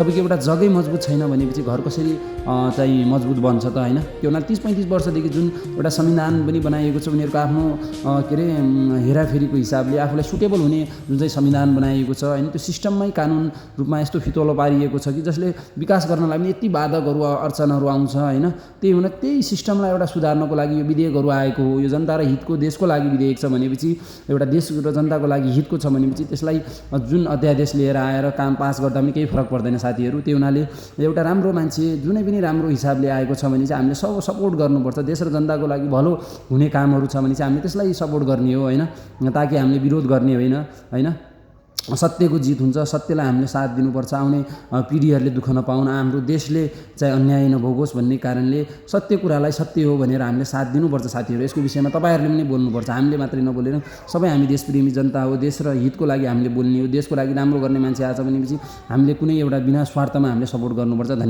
तपाईँको एउटा जगै मजबुत छैन भनेपछि घर कसरी चाहिँ मजबुत बन्छ त होइन। त्यो हुनाले 30-35 वर्षदेखि जुन एउटा संविधान पनि बनाइएको छ उनीहरूको आफ्नो के अरे हेराफेरीको हिसाबले आफूलाई सुटेबल हुने जुन चाहिँ संविधान बनाइएको छ होइन, त्यो सिस्टममै कानुन रूपमा यस्तो फितलो पारिएको छ कि जसले विकास गर्नलाई पनि यति बाधकहरू अडचनहरू आउँछ होइन। त्यही हुन त्यही सिस्टमलाई एउटा सुधार्नको लागि यो विधेयकहरू आएको हो। यो जनता र हितको देशको लागि विधेयक छ भनेपछि, एउटा देश र जनताको लागि हितको छ भनेपछि त्यसलाई जुन अध्यादेश लिएर आएर काम पास गर्दा पनि केही फरक पर्दैन साथीहरू। त्यो हुनाले एउटा राम्रो मान्छे जुनै पनि राम्रो हिसाबले आएको छ भने चाहिँ हामीले सपोर्ट गर्नुपर्छ। देश र जनताको लागि भलो हुने कामहरू छ भने चाहिँ हामीले त्यसलाई सपोर्ट गर्ने हो होइन, ताकि हामीले विरोध गर्ने होइन। सत्यको जित हुन्छ, सत्यलाई हामीले साथ दिनुपर्छ। आउने पिँढीहरूले दुःख नपाउन्, हाम्रो देशले चाहिँ अन्याय नभोगोस् भन्ने कारणले सत्य कुरालाई सत्य हो भनेर हामीले साथ दिनुपर्छ साथीहरू। यसको विषयमा तपाईँहरूले पनि बोल्नुपर्छ, हामीले मात्रै नबोलेर सबै हामी देशप्रेमी जनता हो। देश र हितको लागि हामीले बोल्ने हो, देशको लागि राम्रो गर्ने मान्छे आछ भनेपछि हामीले कुनै एउटा बिना स्वार्थमा हामीले सपोर्ट गर्नुपर्छ। धन्यवाद।